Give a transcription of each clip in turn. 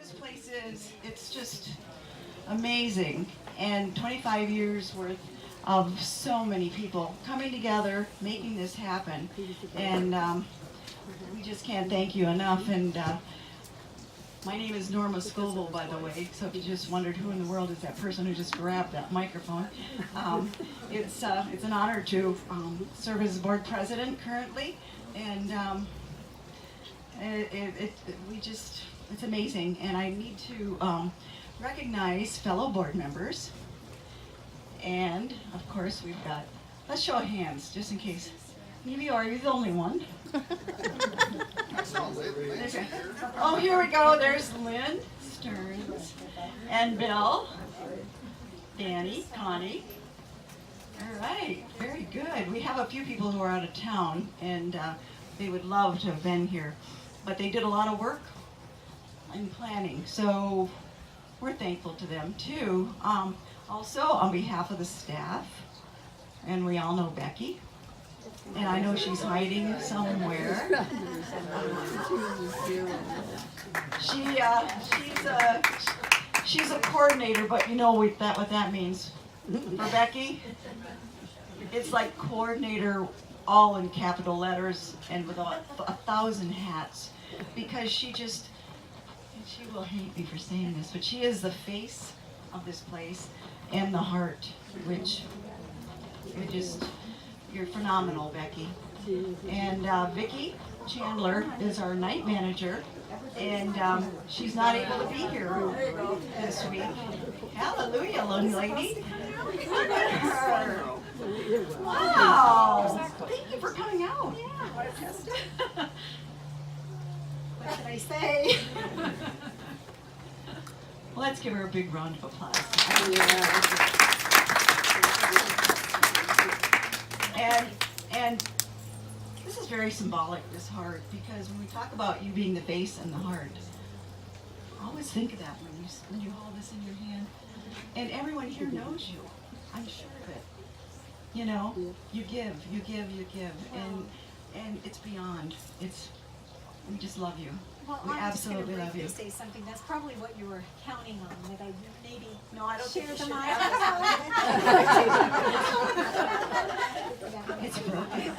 this place is, it's just amazing. And 25 years worth of so many people coming together, making this happen. And we just can't thank you enough. And my name is Norma Scovill, by the way, so if you just wondered who in the world is that person who just grabbed that microphone. It's an honor to serve as board president currently, and it's amazing. And I need to recognize fellow board members, and of course we've got, let's show of hands, just in case. Maybe are you the only one? Okay. Oh, here we go. There's Lynn Stearns and Bill, Danny, Connie. All right, very good. We have a few people who are out of town, and they would love to have been here, but they did a lot of work in planning, so we're thankful to them too. Also, on behalf of the staff, and we all know Becky. And I know she's hiding somewhere. She's a coordinator, but you know what that means. For Becky, it's like coordinator all in capital letters and with 1,000 hats, because she will hate me for saying this, but she is the face of this place and the heart, which you're phenomenal, Becky. And Vicki Chandler is our night manager, and she's not able to be here this week. Hallelujah, lone lady. Look at her. Wow. Thank you for coming out. Yeah. What can I say? Well, let's give her a big round of applause. And this is very symbolic, this heart, because when we talk about you being the face and the heart, always think of that when you hold this in your hand. And everyone here knows you. I'm sure of it. You know, you give, and it's beyond. We just love you. Well, We I'm just going to absolutely love you. say something. That's probably what you were counting on, that I maybe No, I don't share think the you mic. It's broken.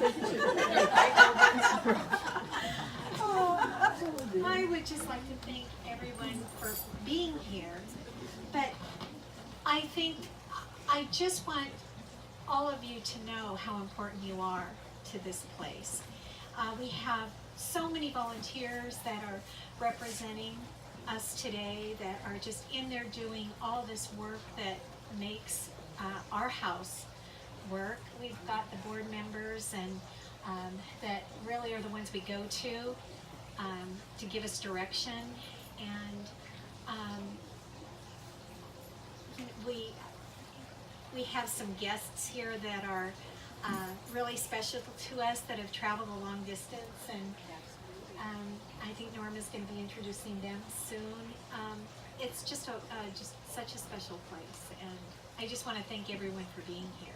I would just like to thank everyone for being here, but I think I just want all of you to know how important you are to this place. We have so many volunteers that are representing us today, that are just in there doing all this work that makes our house work. We've got the board members, and that really are the ones we go to give us direction, and we have some guests here that are really special to us, that have traveled a long distance, and I think Norma's going to be introducing them soon. It's just such a special place, and I just want to thank everyone for being here.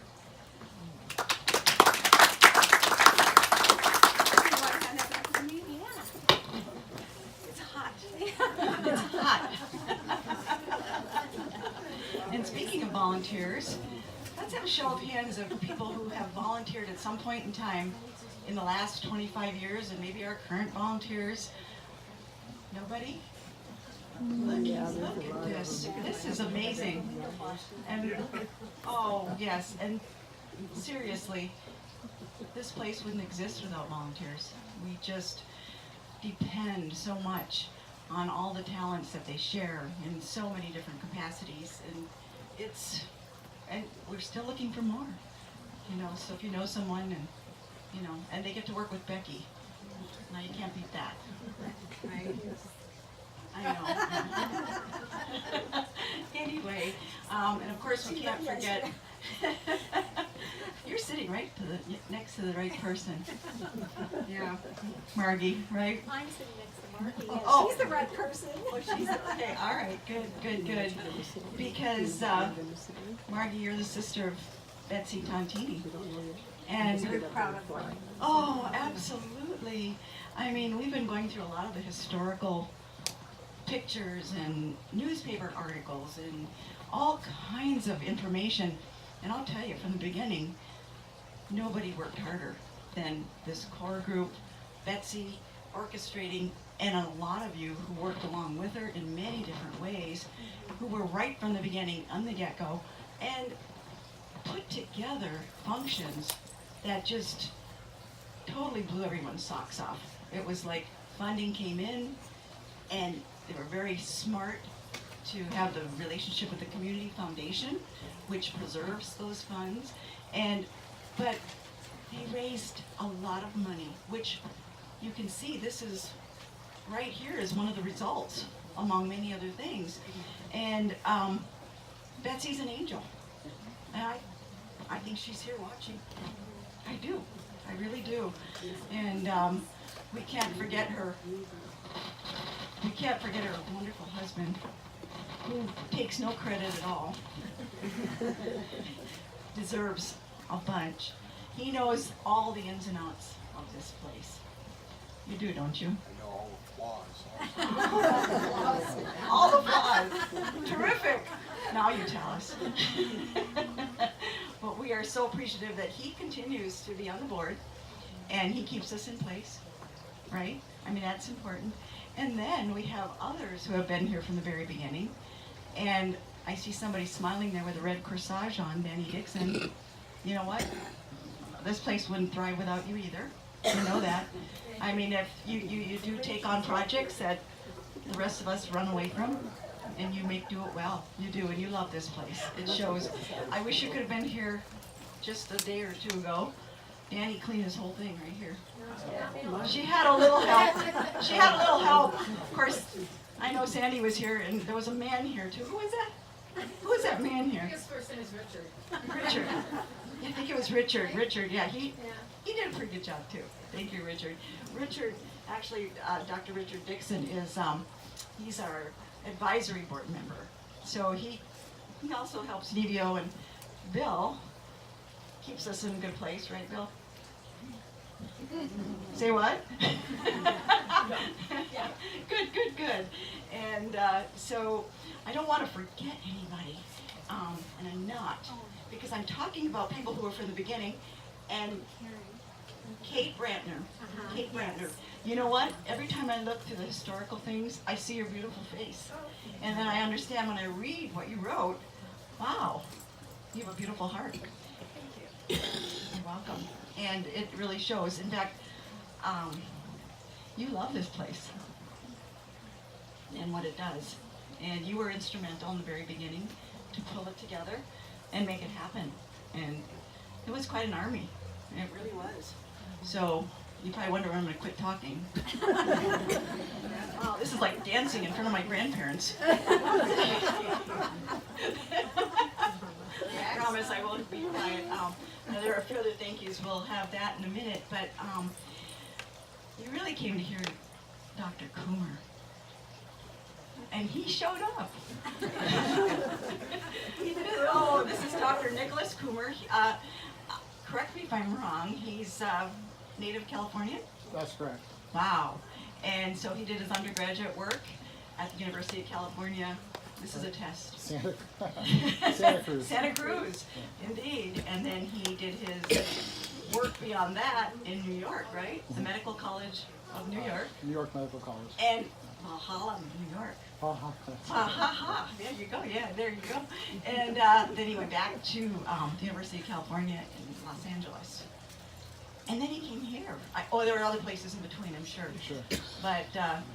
Yeah. It's hot. It's hot. And speaking of volunteers, let's have a show of hands of people who have volunteered at some point in time in the last 25 years, and maybe our current volunteers. Nobody? Look at this. This is amazing. And oh yes, and seriously, this place wouldn't exist without volunteers. We just depend so much on all the talents that they share in so many different capacities, and we're still looking for more. You know, so if you know someone, and you know, and they get to work with Becky, now you can't beat that, right? I know. Anyway, and of course we can't forget. You're sitting right next to the right person. Yeah, Margie, right? I'm sitting next to Margie. Oh. She's the right person. Oh, she's okay. All right, good. Because Margie, you're the sister of Betsy Tontini, and We're proud of her. oh, absolutely. I mean, we've been going through a lot of the historical pictures and newspaper articles and all kinds of information. And I'll tell you, from the beginning, nobody worked harder than this core group, Betsy orchestrating, and a lot of you who worked along with her in many different ways, who were right from the beginning, on the get-go, and put together functions that just totally blew everyone's socks off. It was like funding came in, and they were very smart to have the relationship with the community foundation, which preserves those funds. But they raised a lot of money, which you can see this is right here is one of the results among many other things. And Betsy's an angel. And I think she's here watching. I do. I really do. And we can't forget her. We can't forget her wonderful husband, who takes no credit at all. Deserves a bunch. He knows all the ins and outs of this place. You do, don't you? I know all the flaws. All the flaws. Terrific. Now you tell us. But we are so appreciative that he continues to be on the board and he keeps us in place, right? I mean, that's important. And then we have others who have been here from the very beginning. And I see somebody smiling there with a red corsage on, Danny Dixon. You know what? This place wouldn't thrive without you either. You know that. I mean, if you do take on projects that the rest of us run away from, and you do it well. You do, and you love this place. It shows. I wish you could have been here just a day or two ago. Danny cleaned this whole thing right here. She had a little help. She had a little help. Of course, I know Sandy was here, and there was a man here too. Who is that? Who is that man here? His first name is Richard. Richard. I think it was Richard. Richard, yeah, he did a pretty good job too. Thank you, Richard. Richard, actually, Dr. Richard Dixon is he's our advisory board member. So he also helps Nevio, and Bill keeps us in a good place, right, Bill? Say what? Good. And so I don't want to forget anybody, and I'm not, because I'm talking about people who are from the beginning. And Kate Brantner. Kate Brantner. You know what? Every time I look through the historical things, I see your beautiful face. And then I understand when I read what you wrote, wow, you have a beautiful heart. You're welcome. And it really shows. In fact, you love this place and what it does. And you were instrumental in the very beginning to pull it together and make it happen. And it was quite an army. It really was. So you probably wonder when I'm going to quit talking. Wow, this is like dancing in front of my grandparents. I promise I won't be quiet. There are a few other thank yous. We'll have that in a minute. But you really came to hear Dr. Kummer. And he showed up. Oh, this is Dr. Nicolas Kummer. Correct me if I'm wrong, he's native Californian? That's correct. Wow. And so he did his undergraduate work at the University of California. This is a test. Santa Cruz. Santa Cruz, indeed. And then he did his work beyond that in New York, right? The Medical College of New York. New York Medical College. And Valhalla, New York. There you go. Yeah, there you go. And then he went back to the University of California in Los Angeles. And then he came here. There were other places in between, I'm sure. Sure. But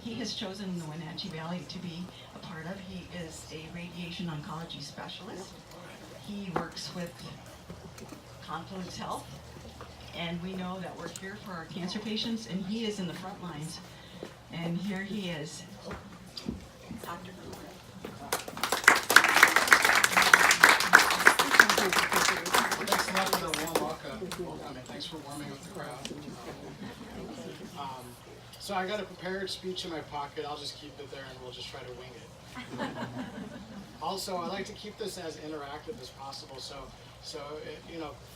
he has chosen the Wenatchee Valley to be a part of. He is a radiation oncology specialist. He works with Confluence Health. And we know that we're here for our cancer patients, and he is in the front lines. And here he is. Dr. Thanks a lot for the warm welcome, and thanks for warming up the crowd. So I got a prepared speech in my pocket. I'll just keep it there, and we'll just try to wing it. Also, I like to keep this as interactive as possible. So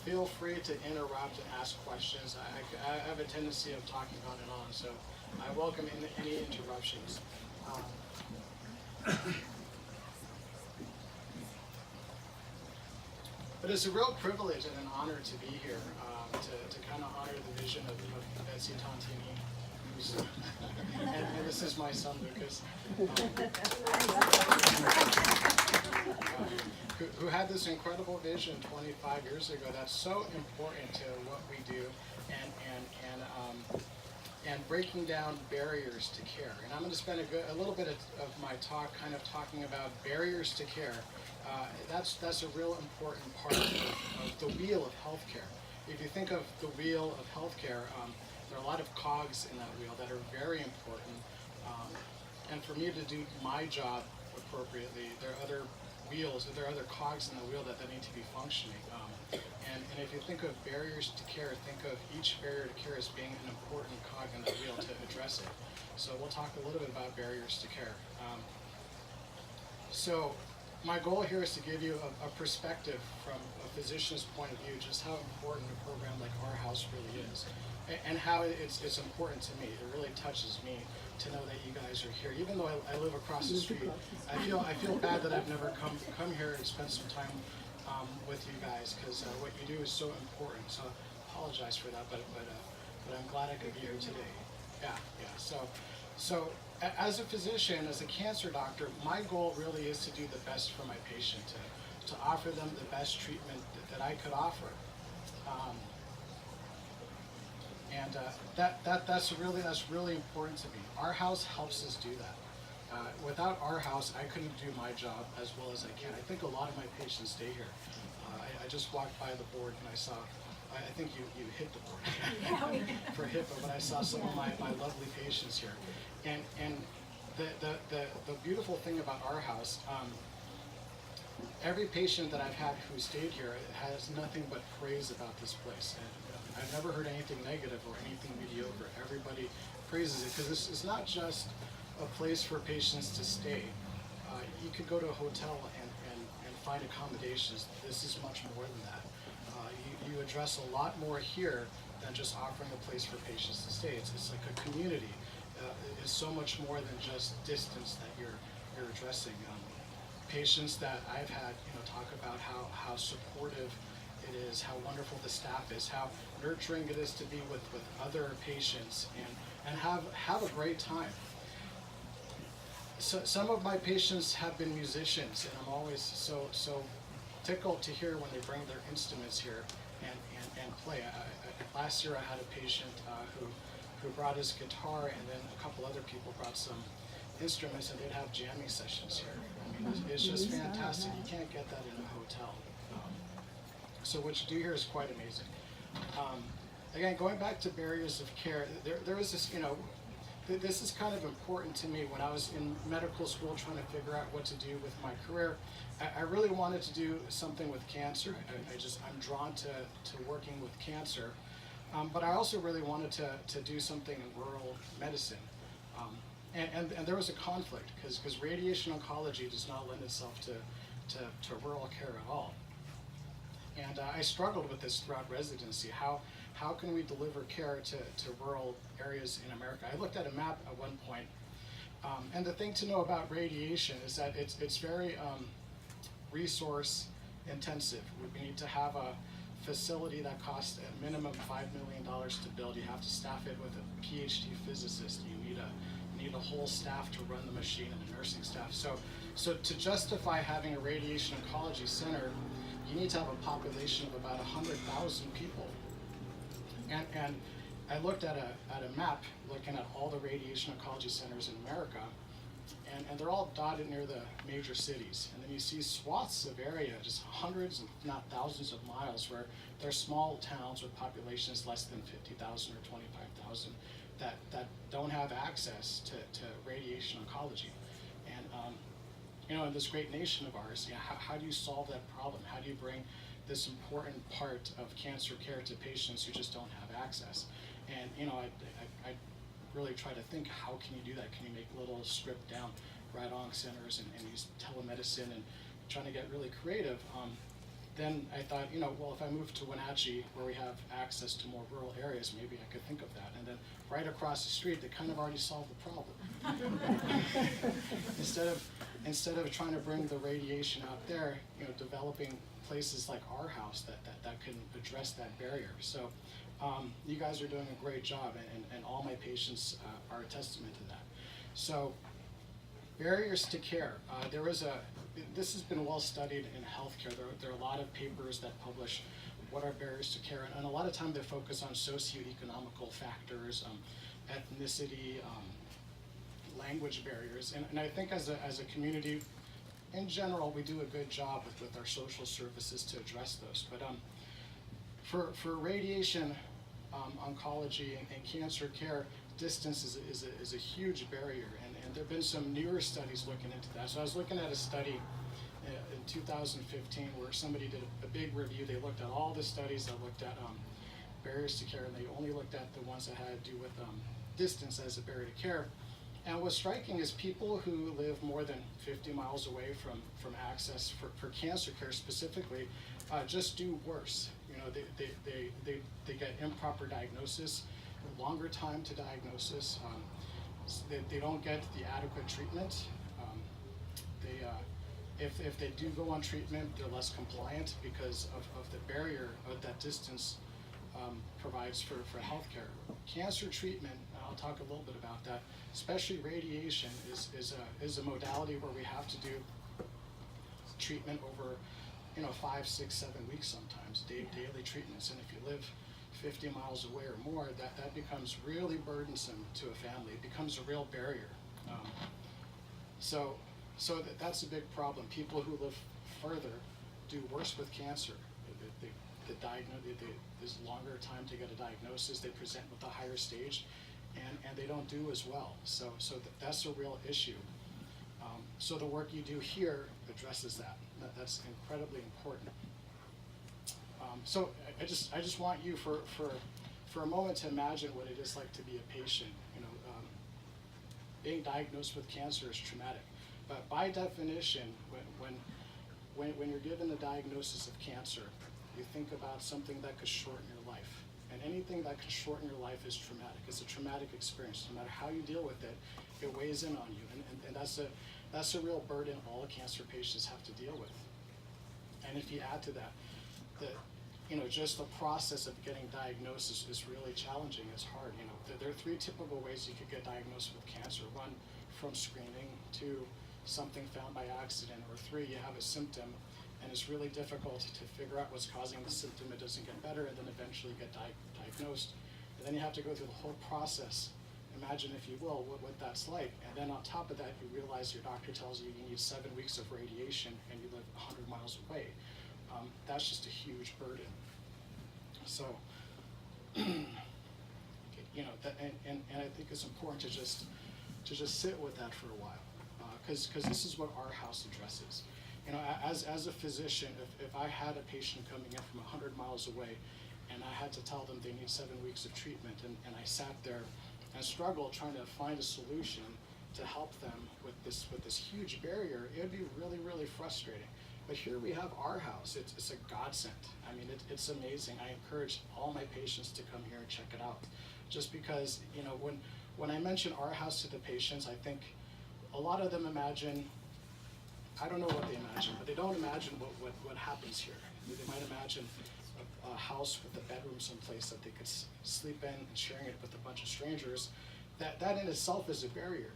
feel free to interrupt and ask questions. I have a tendency of talking on and on, so I welcome any interruptions. But it's a real privilege and an honor to be here, to kind of honor the vision of Betsy Tontini, who's, and this is my son Lucas, who had this incredible vision 25 years ago that's so important to what we do, and breaking down barriers to care. And I'm going to spend a little bit of my talk kind of talking about barriers to care. That's a real important part of the wheel of healthcare. If you think of the wheel of healthcare, there are a lot of cogs in that wheel that are very important. And for me to do my job appropriately, there are other wheels, there are other cogs in the wheel that need to be functioning. And if you think of barriers to care, think of each barrier to care as being an important cog in the wheel to address it. So we'll talk a little bit about barriers to care. So my goal here is to give you a perspective from a physician's point of view, just how important a program like our house really is, and how it's important to me. It really touches me to know that you guys are here. Even though I live across the street, I feel bad that I've never come here and spent some time with you guys, because what you do is so important. So I apologize for that, but I'm glad I could be here today. Yeah. So as a physician, as a cancer doctor, my goal really is to do the best for my patient, to offer them the best treatment that I could offer. That's really important to me. Our house helps us do that. Without our house, I couldn't do my job as well as I can. I think a lot of my patients stay here. I just walked by the board and I saw, I think you hit the board for HIPAA, but I saw some of my lovely patients here. And the beautiful thing about our house, every patient that I've had who stayed here has nothing but praise about this place. And I've never heard anything negative or anything mediocre. Everybody praises it, because this is not just a place for patients to stay. You could go to a hotel and find accommodations. This is much more than that. You address a lot more here than just offering a place for patients to stay. It's like a community. It's so much more than just distance that you're addressing. Patients that I've had, talk about how supportive it is, how wonderful the staff is, how nurturing it is to be with other patients and have a great time. So some of my patients have been musicians, and I'm always so tickled to hear when they bring their instruments here and play. Last year I had a patient who brought his guitar, and then a couple other people brought some instruments, and they'd have jamming sessions here. I mean, it's just fantastic. You can't get that in a hotel. So what you do here is quite amazing. Again, going back to barriers of care, there is this, this is kind of important to me. When I was in medical school trying to figure out what to do with my career, I really wanted to do something with cancer. I'm drawn to working with cancer. But I also really wanted to do something in rural medicine. And there was a conflict, because radiation oncology does not lend itself to rural care at all. And I struggled with this throughout residency. How can we deliver care to rural areas in America? I looked at a map at one point, and the thing to know about radiation is that it's very resource intensive. We need to have a facility that costs a minimum $5 million to build. You have to staff it with a PhD physicist. You need a whole staff to run the machine, and a nursing staff. So to justify having a radiation oncology center, you need to have a population of about 100,000 people. And I looked at a map looking at all the radiation oncology centers in America, and they're all dotted near the major cities. And then you see swaths of area, just hundreds, if not thousands of miles, where they're small towns with populations less than 50,000 or 25,000 that don't have access to radiation oncology. And in this great nation of ours, how do you solve that problem? How do you bring this important part of cancer care to patients who just don't have access? And I really try to think, how can you do that? Can you make little stripped down rad-onc centers and use telemedicine and trying to get really creative? Then I thought, well, if I move to Wenatchee, where we have access to more rural areas, maybe I could think of that. And then right across the street, they kind of already solved the problem. instead of trying to bring the radiation out there, developing places like our house that can address that barrier. So you guys are doing a great job, and all my patients are a testament to that. So barriers to care. This has been well studied in healthcare. There are a lot of papers that publish what are barriers to care, and a lot of time they focus on socioeconomical factors, ethnicity, language barriers, and I think as a community, in general, we do a good job with our social services to address those. But for radiation, oncology, and cancer care, distance is a huge barrier, and there have been some newer studies looking into that. So I was looking at a study in 2015 where somebody did a big review. They looked at all the studies that looked at barriers to care, and they only looked at the ones that had to do with distance as a barrier to care. And what's striking is people who live more than 50 miles away from access for cancer care specifically just do worse. They get improper diagnosis, longer time to diagnosis. They don't get the adequate treatment. If they do go on treatment, they're less compliant because of the barrier that distance provides for healthcare. Cancer treatment, I'll talk a little bit about that, especially radiation, is a modality where we have to do treatment over 5, 6, 7 weeks sometimes, daily treatments. And if you live 50 miles away or more, that becomes really burdensome to a family. It becomes a real barrier. So that's a big problem. People who live further do worse with cancer. There's longer time to get a diagnosis. They present with a higher stage, and they don't do as well. So that's a real issue. So the work you do here addresses that. That's incredibly important. So I just want you for a moment to imagine what it is like to be a patient. Being diagnosed with cancer is traumatic. But by definition, when you're given the diagnosis of cancer, you think about something that could shorten your life. And anything that can shorten your life is traumatic. It's a traumatic experience. No matter how you deal with it, it weighs in on you. And that's a real burden all cancer patients have to deal with. And if you add to that, just the process of getting diagnosis is really challenging. It's hard. There are 3 typical ways you could get diagnosed with cancer. 1, from screening. 2, something found by accident. Or 3, you have a symptom, and it's really difficult to figure out what's causing the symptom. It doesn't get better, and then eventually get diagnosed. And then you have to go through the whole process. Imagine, if you will, what that's like. And then on top of that, you realize your doctor tells you you need 7 weeks of radiation, and you live 100 miles away. That's just a huge burden. So, and I think it's important to just sit with that for a while, because this is what our house addresses. As a physician, if I had a patient coming in from 100 miles away, and I had to tell them they need 7 weeks of treatment, and I sat there and struggled trying to find a solution to help them with this huge barrier, it would be really, really frustrating. But here we have our house. It's a godsend. I mean, it's amazing. I encourage all my patients to come here and check it out. Just because, when I mention our house to the patients, I think a lot of them imagine, I don't know what they imagine, but they don't imagine what happens here. They might imagine a house with a bedroom someplace that they could sleep in, and sharing it with a bunch of strangers. That in itself is a barrier.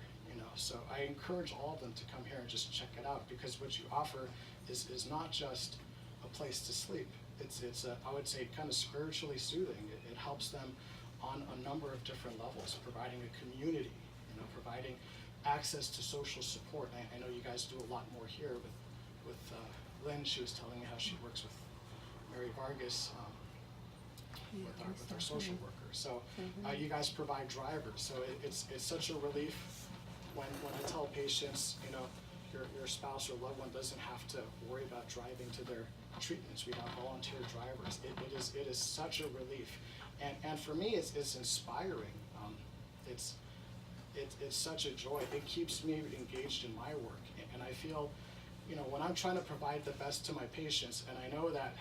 So I encourage all of them to come here and just check it out, because what you offer is not just a place to sleep. It's I would say, kind of spiritually soothing. It helps them on a number of different levels, providing a community, providing access to social support. I know you guys do a lot more here with Lynn. She was telling me how she works with Mary Vargas with our social worker. So you guys provide drivers. So it's such a relief when I tell patients, your spouse or loved one doesn't have to worry about driving to their treatments. We have volunteer drivers. It is such a relief, and for me, it's inspiring. It's such a joy. It keeps me engaged in my work, and I feel, when I'm trying to provide the best to my patients, and I know that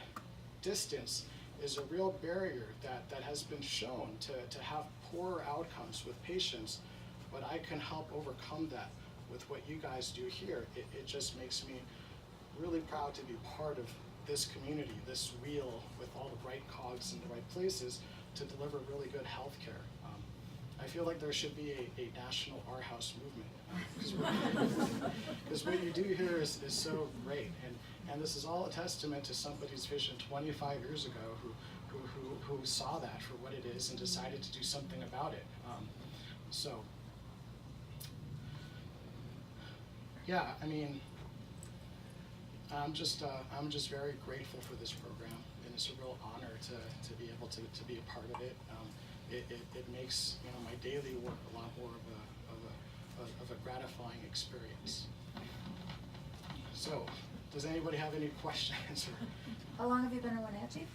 distance is a real barrier that has been shown to have poorer outcomes with patients, but I can help overcome that with what you guys do here, it just makes me really proud to be part of this community, this wheel with all the right cogs in the right places to deliver really good health care. I feel like there should be a national our house movement, because what you do here is so great, and this is all a testament to somebody's vision 25 years ago who saw that for what it is and decided to do something about it. Yeah, I mean, I'm just very grateful for this program, and it's a real honor to be able to be a part of it. It makes my daily work a lot more of a gratifying experience. So, does anybody have any questions? How long have you been in Wenatchee?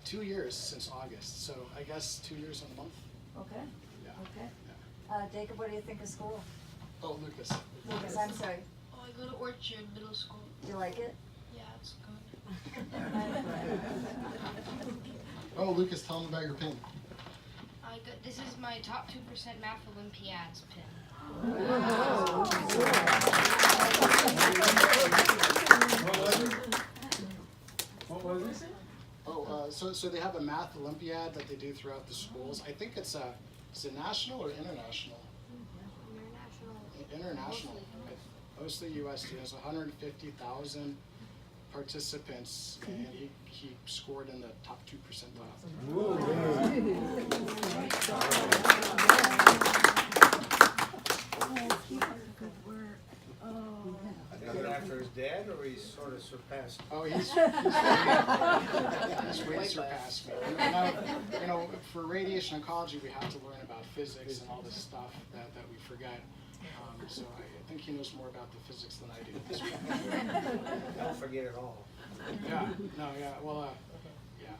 2 years since August, so I guess 2 years and a month. Okay. Yeah. Okay. Yeah. Jacob, what do you think of school? Oh, Lucas. Lucas, I'm sorry. Oh, I go to Orchard Middle School. Do you like it? Yeah, it's good. Oh, Lucas, tell them about your pin. This is my top 2% math Olympiads pin. What was it? Oh, so they have a math Olympiad that they do throughout the schools. I think is it national or international? International. Mostly U.S. students, 150,000 participants, and he scored in the top 2 percentile. Is it after his dad, or he's sort of surpassed? Oh, he's way surpassed me. For radiation oncology, we have to learn about physics and all this stuff that we forget. So I think he knows more about the physics than I do at this point. Don't forget it all. Yeah, no, yeah, well, yeah.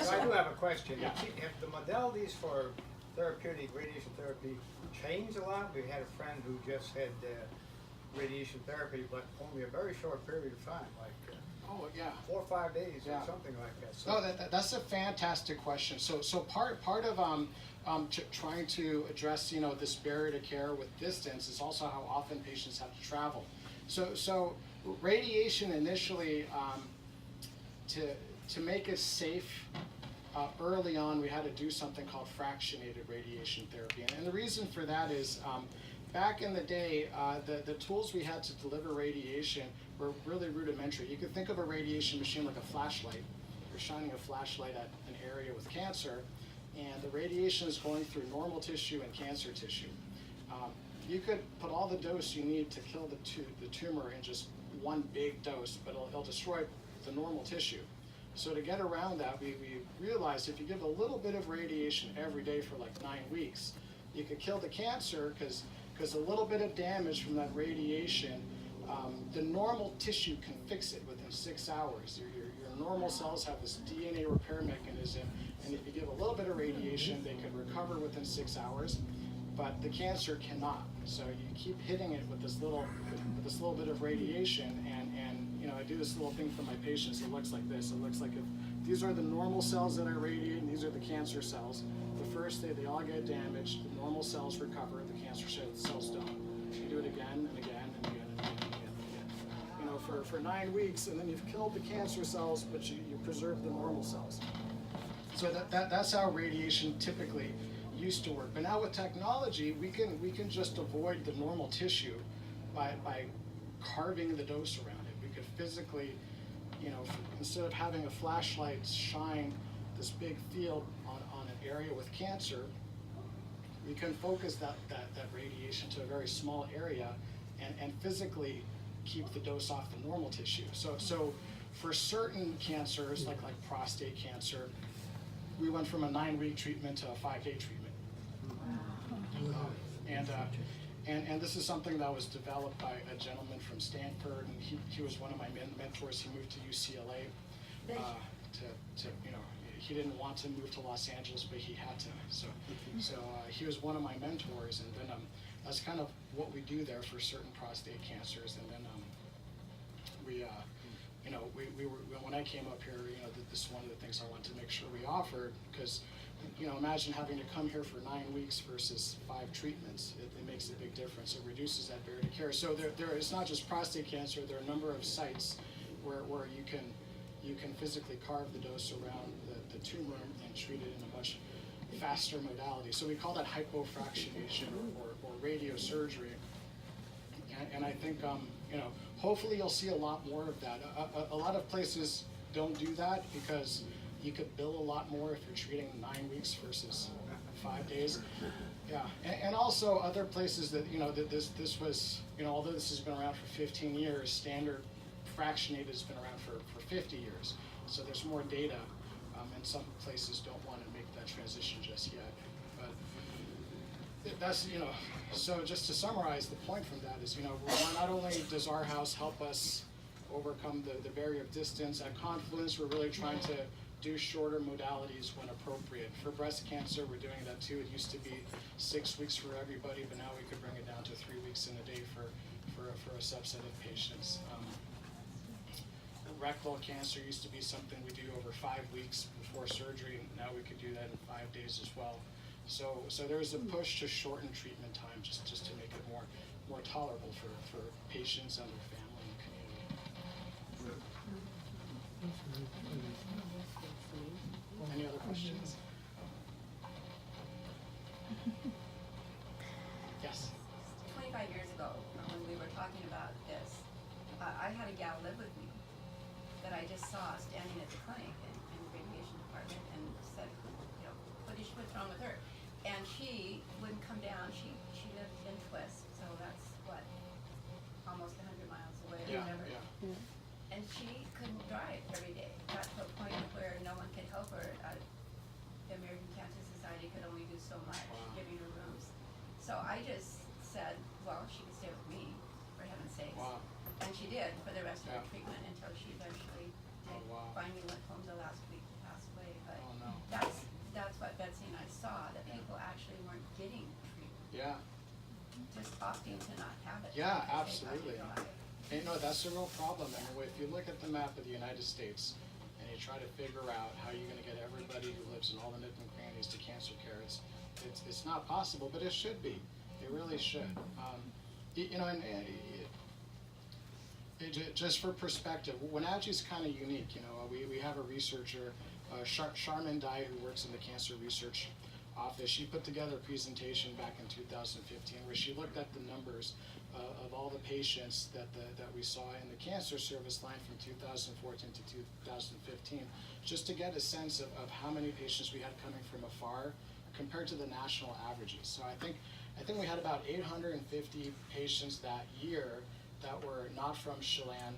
So I do have a question. Yeah. Have the modalities for therapeutic radiation therapy changed a lot? We had a friend who just had radiation therapy, but only a very short period of time, like Oh, yeah. 4 or 5 days Yeah. or something like that. So No, that's a fantastic question. So part of trying to address this barrier to care with distance is also how often patients have to travel. So radiation initially to make it safe. Early on, we had to do something called fractionated radiation therapy, and the reason for that is back in the day, the tools we had to deliver radiation were really rudimentary. You could think of a radiation machine like a flashlight. You're shining a flashlight at an area with cancer, and the radiation is going through normal tissue and cancer tissue. You could put all the dose you need to kill the tumor in just one big dose, but it'll destroy the normal tissue. So to get around that, we realized if you give a little bit of radiation every day for like 9 weeks, you could kill the cancer because a little bit of damage from that radiation, the normal tissue can fix it within 6 hours. Your normal cells have this DNA repair mechanism, and if you give a little bit of radiation, they can recover within 6 hours, but the cancer cannot. So you keep hitting it with this little bit of radiation, and I do this little thing for my patients. It looks like this. It looks like if these are the normal cells that I radiate, and these are the cancer cells. The first day they all get damaged, the normal cells recover, the cancer cells don't. You do it again and again and again and again and again and again. For 9 weeks, and then you've killed the cancer cells, but you preserve the normal cells. So that's how radiation typically used to work. But now with technology, we can just avoid the normal tissue by carving the dose around it. We could physically, instead of having a flashlight shine this big field on an area with cancer, we can focus that radiation to a very small area and physically keep the dose off the normal tissue. So for certain cancers, like prostate cancer, we went from a 9-week treatment to a 5-day treatment. And this is something that was developed by a gentleman from Stanford, and he was one of my mentors. He moved to UCLA he didn't want to move to Los Angeles, but he had to. So he was one of my mentors, and then that's kind of what we do there for certain prostate cancers. And then we were when I came up here, this is one of the things I wanted to make sure we offered, because imagine having to come here for 9 weeks versus 5 treatments. It makes a big difference. It reduces that barrier to care. So it's not just prostate cancer. There are a number of sites where you can physically carve the dose around the tumor and treat it in a much faster modality. So we call that hypofractionation or radiosurgery. And I think, hopefully you'll see a lot more of that. A lot of places don't do that because you could bill a lot more if you're treating 9 weeks versus 5 days. Yeah, and also other places that, that this was, although this has been around for 15 years, standard fractionated has been around for 50 years. So there's more data, and some places don't want to make that transition just yet. But that's, so just to summarize, the point from that is, not only does our house help us overcome the barrier of distance, at Confluence we're really trying to do shorter modalities when appropriate. For breast cancer, we're doing that too. It used to be 6 weeks for everybody, but now we could bring it down to 3 weeks in a day for a subset of patients. Rectal cancer used to be something we do over 5 weeks before surgery. Now we could do that in 5 days as well. So there's a push to shorten treatment time just to make it more tolerable for patients and their family and community. Any other questions? Yes. 25 years ago, when we were talking about this, I had a gal live with me that I just saw standing at the clinic in the radiation department and said, what's wrong with her? And she wouldn't come down. She lived in Twist, so that's what, almost 100 miles away or whatever. Yeah. And she couldn't drive every day. Got to a point where no one could help her. The American Cancer Society could only do so much, giving her rooms. So I just said, well, she could stay with me, for heaven's sakes. Wow. And she did for the rest of her treatment until she eventually finally went home the last week and passed away. But that's what Betsy and I saw, that people actually weren't getting treatment. Yeah. Just opting to not have it. Yeah, because they thought absolutely. you'd die. And that's a real problem. And if you look at the map of the United States and you try to figure out how you're going to get everybody who lives in all the nook and crannies to cancer care, it's not possible, but it should be. It really should. Just for perspective, Wenatchee's kind of unique. We have a researcher, Charmin Dye, who works in the cancer research office. She put together a presentation back in 2015 where she looked at the numbers of all the patients that we saw in the cancer service line from 2014 to 2015, just to get a sense of how many patients we had coming from afar compared to the national averages. So I think we had about 850 patients that year that were not from Chelan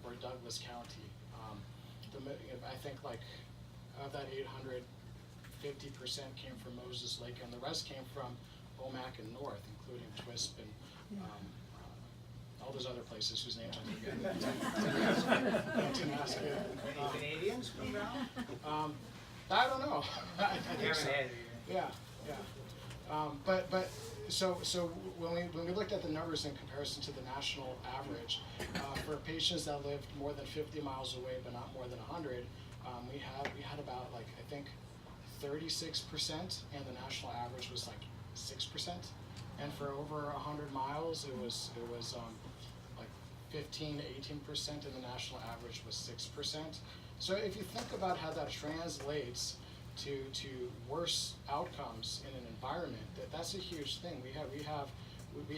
or Douglas County. I think of that 800, 50% came from Moses Lake, and the rest came from Omak and North, including Twisp and all those other places whose names I forget. Any Canadians come down? I don't know. I think so. Yeah. So when we looked at the numbers in comparison to the national average, for patients that lived more than 50 miles away but not more than 100, we had about I think 36%, and the national average was 6%. And for over 100 miles, it was 15 to 18%, and the national average was 6%. So if you think about how that translates to worse outcomes in an environment, that's a huge thing. We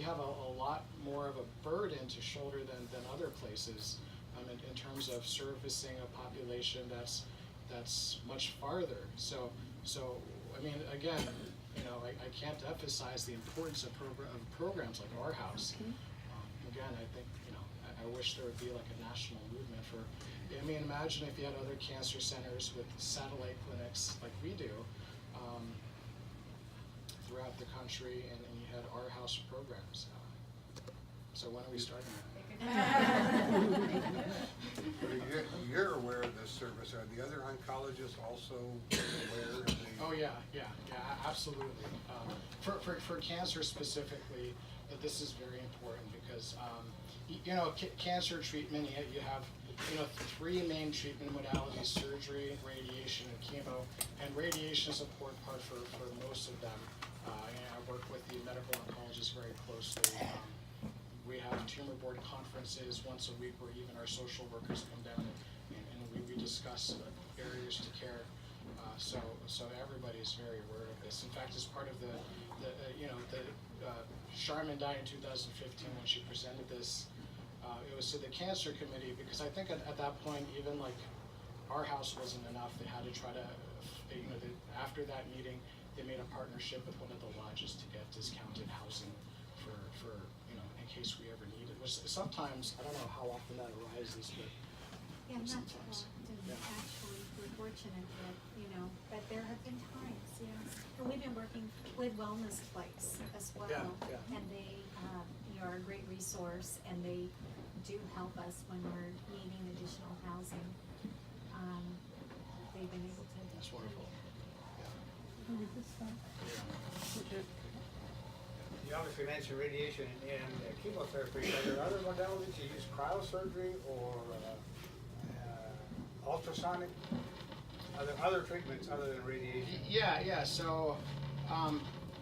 have a lot more of a burden to shoulder than other places in terms of servicing a population that's much farther. So I mean, again, I can't emphasize the importance of programs like our house. Again, I think I wish there would be a national movement for. I mean, imagine if you had other cancer centers with satellite clinics like we do throughout the country, and you had our house programs. So when are we starting that? You're aware of this service. Are the other oncologists also aware of the? Oh yeah, absolutely. For cancer specifically, this is very important because cancer treatment, you have three main treatment modalities: surgery, radiation, and chemo. And radiation is an important part for most of them. And I work with the medical oncologists very closely. We have tumor board conferences once a week where even our social workers come down and we discuss barriers to care. So everybody's very aware of this. In fact, as part of Charmin died in 2015 when she presented this. It was to the cancer committee because I think at that point even like our house wasn't enough. They had to try to, after that meeting, they made a partnership with one of the lodges to get discounted housing for in case we ever need it. Which sometimes, I don't know how often that arises, but Yeah, not too sometimes. often, Yeah. actually, we're fortunate that, but there have been times, yes. And we've been working with Wellness Place as well. Yeah, yeah. And they, are a great resource, and they do help us when we're needing additional housing. They've been able to. That's wonderful. You obviously mentioned radiation and chemotherapy. Are there other modalities? You use cryosurgery or ultrasonic? Are there other treatments other than radiation? Yeah. So,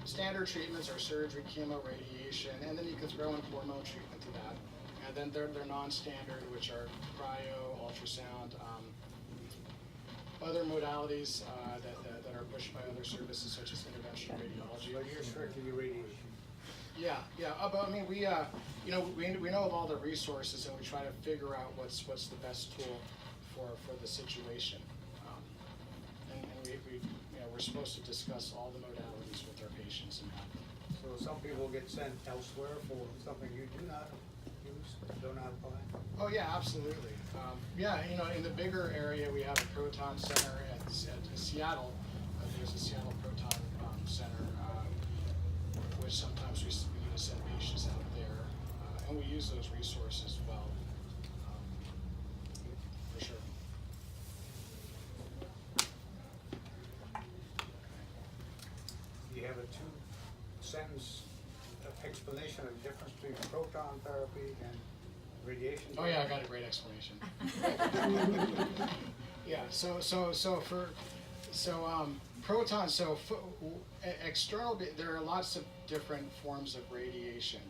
standard treatments are surgery, chemo, radiation, and then you can throw in hormone treatment to that. And then they're non-standard, which are cryo, ultrasound, other modalities that are pushed by other services such as interventional radiology. But you're strictly radiation. Yeah. But I mean, we know of all the resources, and we try to figure out what's the best tool for the situation. And we're supposed to discuss all the modalities with our patients and have them. So some people get sent elsewhere for something you do not use, do not apply? Oh yeah, absolutely. In the bigger area, we have a proton center at Seattle. There's a Seattle Proton Center, which sometimes we need to send patients out there, and we use those resources well, for sure. Do you have a two-sentence explanation of the difference between proton therapy and radiation? Oh yeah, I got a great explanation. Yeah, protons. External. There are lots of different forms of radiation,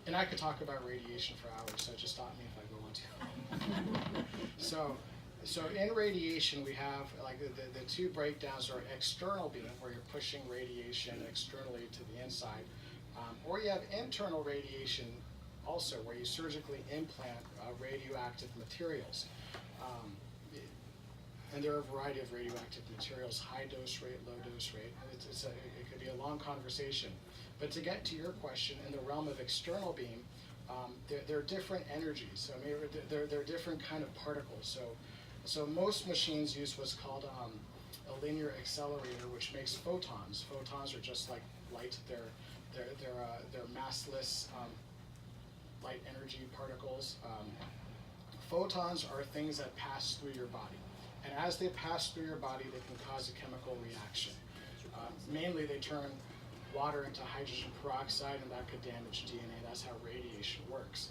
and I could talk about radiation for hours. So just stop me if I go on too. So in radiation, we have like the two breakdowns are external beam, where you're pushing radiation externally to the inside, or you have internal radiation, also where you surgically implant radioactive materials. And there are a variety of radioactive materials: high dose rate, low dose rate. It could be a long conversation. But to get to your question, in the realm of external beam, there are different energies. I mean, there are different kind of particles. So most machines use what's called a linear accelerator, which makes photons. Photons are just like light. They're massless light energy particles. Photons are things that pass through your body. And as they pass through your body, they can cause a chemical reaction. Mainly, they turn water into hydrogen peroxide, and that could damage DNA. That's how radiation works.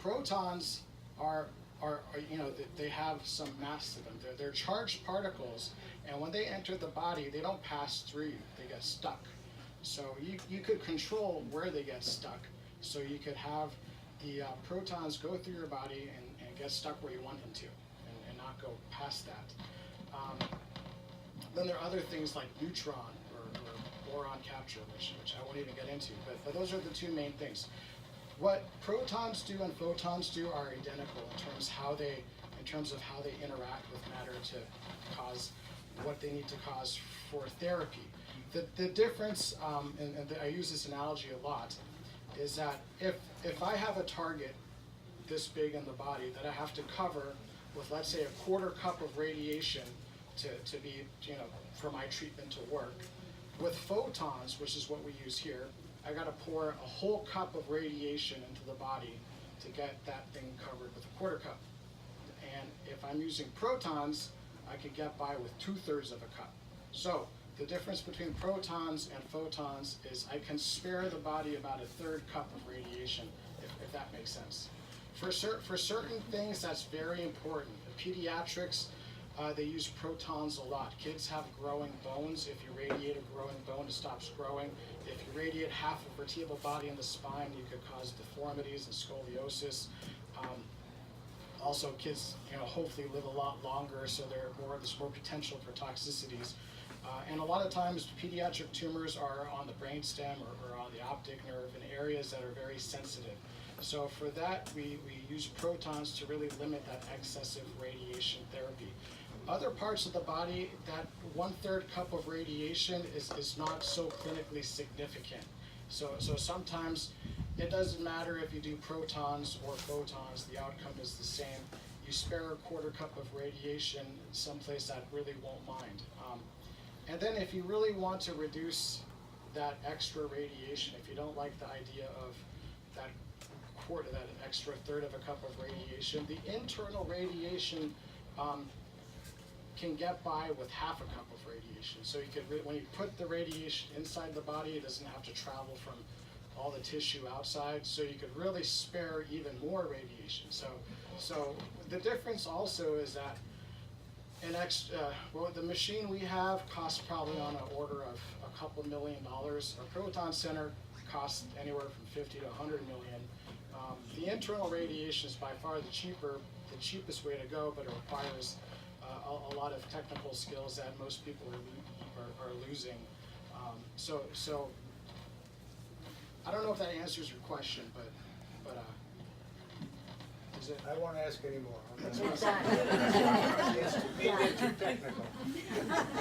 Protons are they have some mass to them. They're charged particles, and when they enter the body, they don't pass through you. They get stuck. So you could control where they get stuck. So you could have the protons go through your body and get stuck where you want them to, and not go past that. Then there are other things like neutron or boron capture, which I won't even get into. But those are the two main things. What protons do and photons do are identical in terms of how they interact with matter to cause what they need to cause for therapy. The difference, and I use this analogy a lot, is that if I have a target this big in the body that I have to cover with, let's say, a quarter cup of radiation to be, for my treatment to work, with photons, which is what we use here, I got to pour a whole cup of radiation into the body to get that thing covered with a quarter cup. And if I'm using protons, I could get by with 2/3 of a cup. So the difference between protons and photons is I can spare the body about a 1/3 cup of radiation, if that makes sense. For certain things, that's very important. Pediatrics, they use protons a lot. Kids have growing bones. If you radiate a growing bone, it stops growing. If you radiate half a vertebral body in the spine, you could cause deformities and scoliosis. Also, kids, hopefully live a lot longer, so there's more potential for toxicities. And a lot of times, pediatric tumors are on the brainstem or on the optic nerve in areas that are very sensitive. So for that, we use protons to really limit that excessive radiation therapy. Other parts of the body, that 1/3 cup of radiation is not so clinically significant. So sometimes it doesn't matter if you do protons or photons, the outcome is the same. You spare a 1/4 cup of radiation someplace that really won't mind. And then if you really want to reduce that extra radiation, if you don't like the idea of that extra 1/3 of a cup of radiation, the internal radiation can get by with half a cup of radiation. So you could, when you put the radiation inside the body, it doesn't have to travel from all the tissue outside, so you could really spare even more radiation. So the difference also is that the machine we have costs probably on an order of a couple $1 million. A proton center costs anywhere from 50 to 100 million. The internal radiation is by far the cheapest way to go, but it requires a lot of technical skills that most people are losing. So I don't know if that answers your question, but is it? I won't ask any more. It's too technical.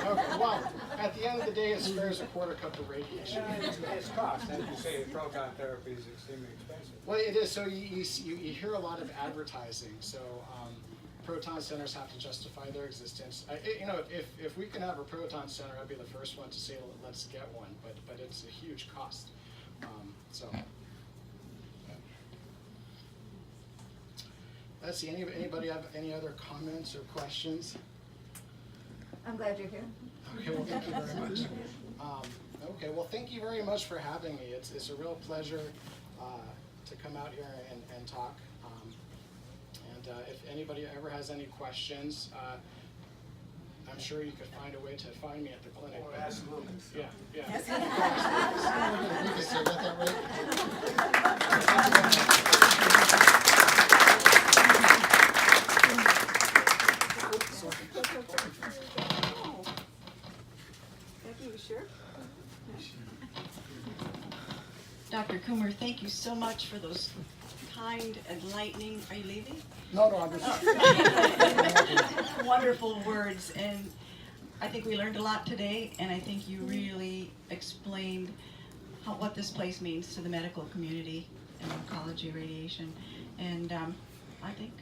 Okay, well, at the end of the day, it spares a 1/4 cup of radiation. It's cost, as you say, proton therapy is extremely expensive. Well, it is. So you hear a lot of advertising. So proton centers have to justify their existence. If we can have a proton center, I'd be the first one to say, let's get one. But it's a huge cost. Let's see. Anybody have any other comments or questions? I'm glad you're here. Okay. Well, thank you very much. Okay. Well, thank you very much for having me. It's a real pleasure to come out here and talk. If anybody ever has any questions, I'm sure you could find a way to find me at the clinic. Oh, absolutely. Yeah. Yes. You can say that way. Becky, you sure? Dr. Kummer, thank you so much for those kind, enlightening, are you leaving? No, I'm just. Wonderful words, and I think we learned a lot today, and I think you really explained what this place means to the medical community and oncology radiation, and I think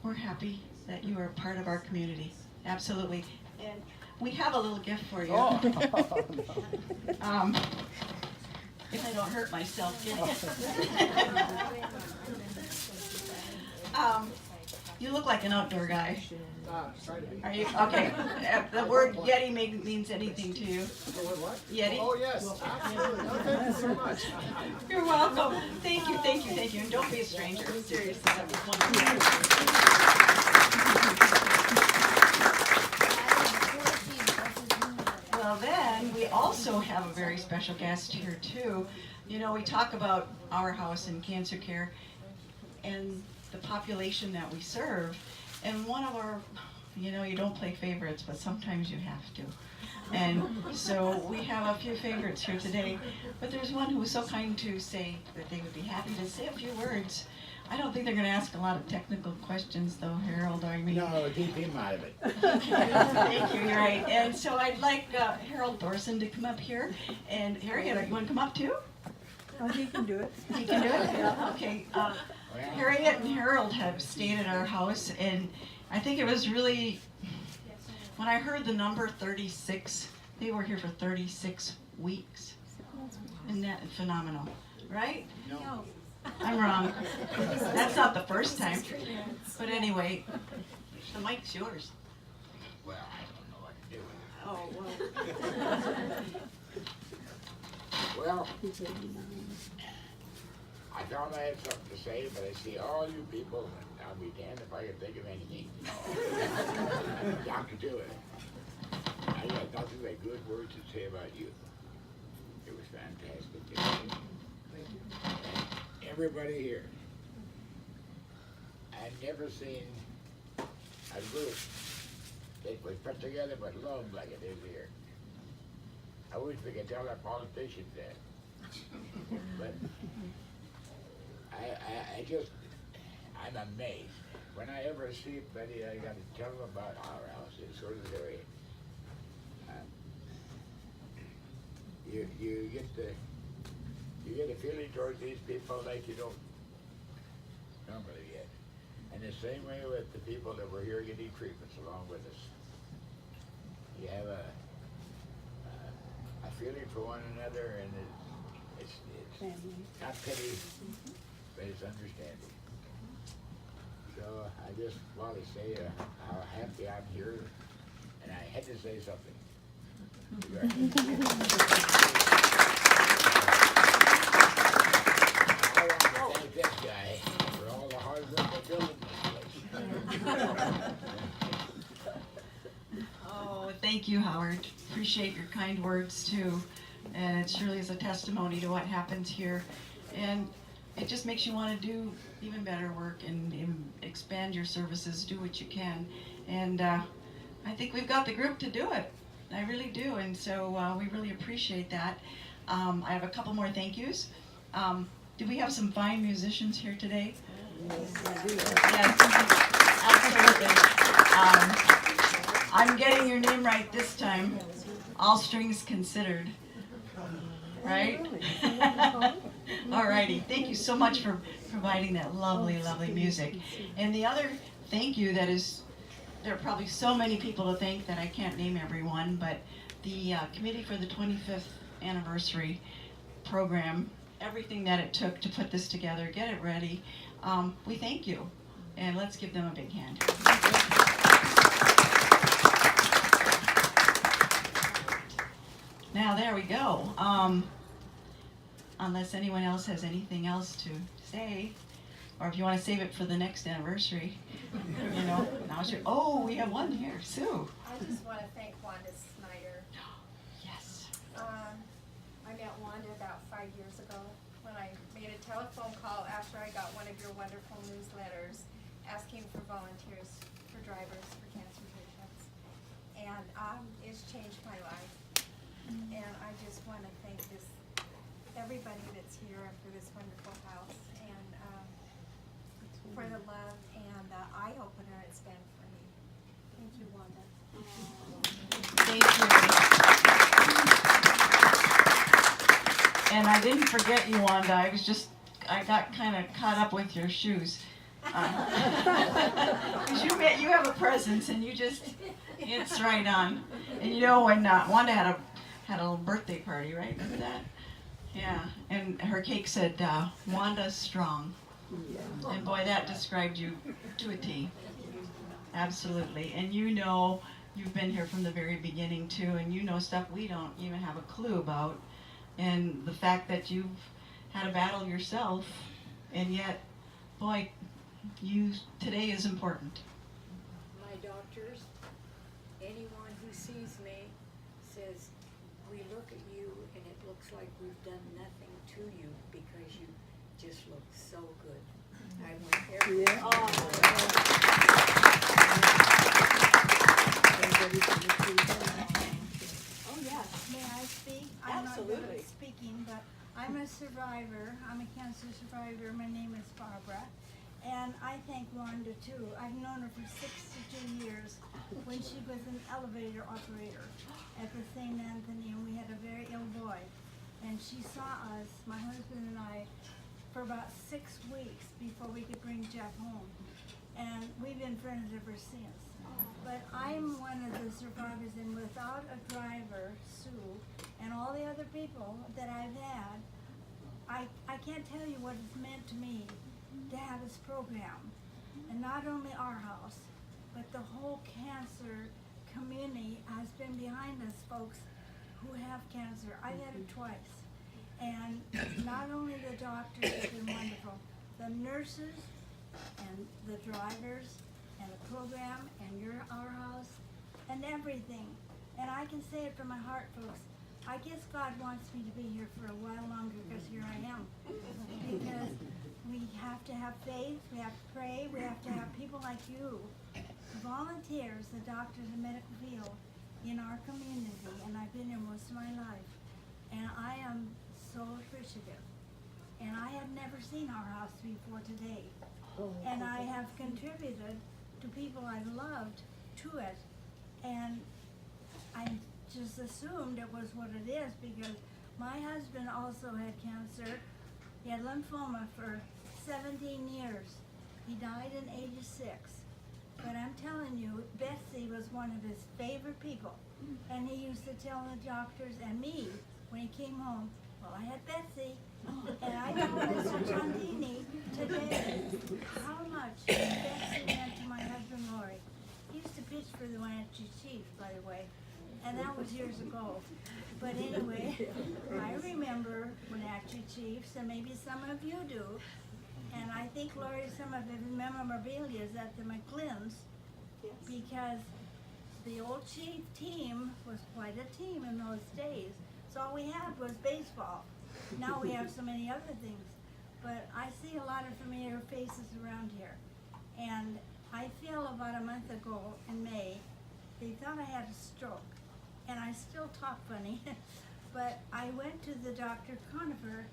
we're happy that you are a part of our community, absolutely. And we have a little gift for you. If I don't hurt myself getting it. You look like an outdoor guy. Try to be. Are you? Okay. The word Yeti means anything to you? The word what? Yeti? Oh, yes. Absolutely. No, thank you so much. You're welcome. Thank you. And don't be a stranger. Seriously, that was wonderful. Well, then, we also have a very special guest here, too. We talk about our house and cancer care and the population that we serve. And one of our, you don't play favorites, but sometimes you have to. And so we have a few favorites here today. But there's one who was so kind to say that they would be happy to say a few words. I don't think they're going to ask a lot of technical questions, though, Harold. No, keep him out of it. Thank you, you're right. And so I'd like Harold Thorson to come up here. And Harriet, you want to come up too? Oh, he can do it. He can do it? Yeah. Okay. Harriet and Harold have stayed at our house, and I think it was really, when I heard the number 36, they were here for 36 weeks. Isn't that phenomenal? Right? No. I'm wrong. That's not the first time. But anyway, the mic's yours. Well, I don't know what to do with it. Oh, well. Well, I thought I had something to say, but I see all you people, and I'll be damned if I can think of anything. Dr. Dewey, I got nothing but good words to say about you. It was fantastic. And everybody here, I've never seen a group that was put together with love like it is here. I wish we could tell our politicians that. But I'm amazed. When I ever see Betty, I got to tell them about our house. It's sort of very, you get a feeling towards these people like you don't normally get. And the same way with the people that were here getting treatments along with us. You have a feeling for one another, and it's not pity, but it's understanding. So I just want to say how happy I'm here, and I had to say something. I want to thank this guy for all the hard work of building this place. Oh, thank you, Howard. Appreciate your kind words too. And it surely is a testimony to what happens here. And it just makes you want to do even better work and expand your services, do what you can. And I think we've got the group to do it. I really do. And so we really appreciate that. I have a couple more thank yous. Do we have some fine musicians here today? Yes, absolutely. I'm getting your name right this time. All strings considered. Right? Alrighty. Thank you so much for providing that lovely, lovely music. And the other thank you that is, there are probably so many people to thank that I can't name everyone, but the committee for the 25th anniversary program, everything that it took to put this together, get it ready, we thank you. And let's give them a big hand. Now there we go. Unless anyone else has anything else to say, or if you want to save it for the next anniversary, you know, now's your, oh, we have one here, Sue. I just want to thank Wanda Snyder. Yes. I met Wanda about 5 years ago when I made a telephone call after I got one of your wonderful newsletters asking for volunteers for drivers for cancer patients. And it's changed my life. And I just want to thank everybody that's here and for this wonderful house and for the love and the eye-opener it's been for me. Thank you, Wanda. Thank you. And I didn't forget you, Wanda. I got kind of caught up with your shoes. Because you have a presence and it's right on. And you know when Wanda had a little birthday party, right? Remember that? Yeah, and her cake said, Wanda's strong. And boy, that described you to a T. Absolutely. And you know, you've been here from the very beginning too, and you know stuff we don't even have a clue about. And the fact that you've had a battle yourself, and yet, boy, today is important. My doctors, anyone who sees me says, we look at you and it looks like we've done nothing to you because you just look so good. I want everyone. Oh, yes. May I speak? I'm not good Absolutely. at speaking, but I'm a survivor. I'm a cancer survivor. My name is Barbara. And I thank Wanda too. I've known her for 62 years when she was an elevator operator at the St. Anthony, and we had a very ill boy. And she saw us, my husband and I, for about 6 weeks before we could bring Jeff home. And we've been friends ever since. But I'm one of the survivors, and without a driver, Sue, and all the other people that I've had, I can't tell you what it's meant to me to have this program. And not only our house, but the whole cancer community has been behind us folks who have cancer. I've had it twice. And not only the doctors have been wonderful, the nurses and the drivers and the program and our house and everything. And I can say it from my heart, folks. I guess God wants me to be here for a while longer because here I am. Because we have to have faith, we have to pray, we have to have people like you, volunteers, the doctors and medical field in our community. And I've been here most of my life. And I am so appreciative. And I had never seen our house before today. And I have contributed to people I've loved to it. And I just assumed it was what it is because my husband also had cancer. He had lymphoma for 17 years. He died in '86. But I'm telling you, Betsy was one of his favorite people. And he used to tell the doctors and me when he came home, well, I had Betsy. And I told Mr. Tondini today how much Betsy meant to my husband, Lori. He used to pitch for the Wenatchee Chiefs, by the way. And that was years ago. But anyway, I remember Wenatchee Chiefs, and maybe some of you do. And I think, Lori, some of the memorabilia is at the McLean's, because the old Chief team was quite a team in those days. So all we had was baseball. Now we have so many other things. But I see a lot of familiar faces around here. And I feel about a month ago in May, they thought I had a stroke. And I still talk funny. But I went to the Dr. Conifer,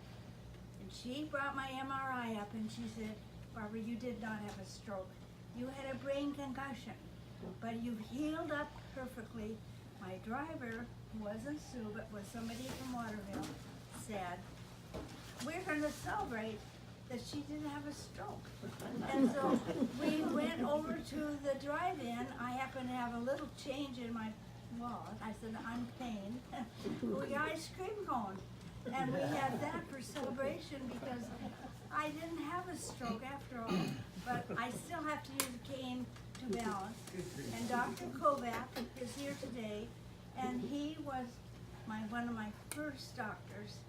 and she brought my MRI up, and she said, Barbara, you did not have a stroke. You had a brain concussion, but you've healed up perfectly. My driver, who wasn't Sue, but was somebody from Waterville, said, we're going to celebrate that she didn't have a stroke. And so we went over to the drive-in. I happened to have a little change in my wallet. I said, I'm paying. We got ice cream cone. And we had that for celebration because I didn't have a stroke after all. But I still have to use a cane to balance. And Dr. Kovac is here today. And he was one of my first doctors.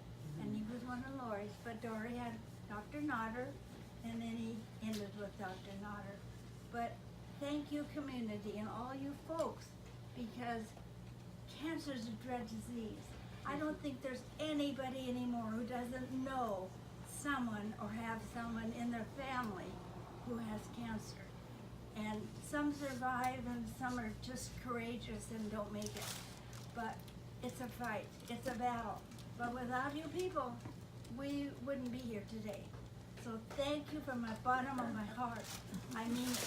And he was one of Lori's. But Dory had Dr. Nodder, and then he ended with Dr. Nodder. But thank you, community, and all you folks, because cancer is a dread disease. I don't think there's anybody anymore who doesn't know someone or have someone in their family who has cancer. And some survive and some are just courageous and don't make it. But it's a fight, it's a battle. But without you people, we wouldn't be here today. So thank you from the bottom of my heart. I mean it.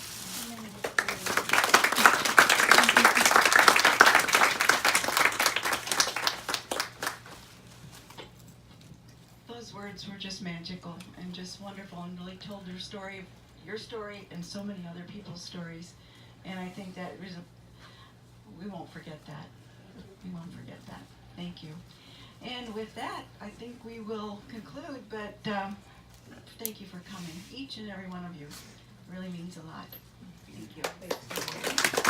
Those words were just magical and just wonderful, and really told your story, and so many other people's stories. And I think that we won't forget that. We won't forget that. Thank you. And with that, I think we will conclude, but thank you for coming. Each and every one of you really means a lot. Thank you.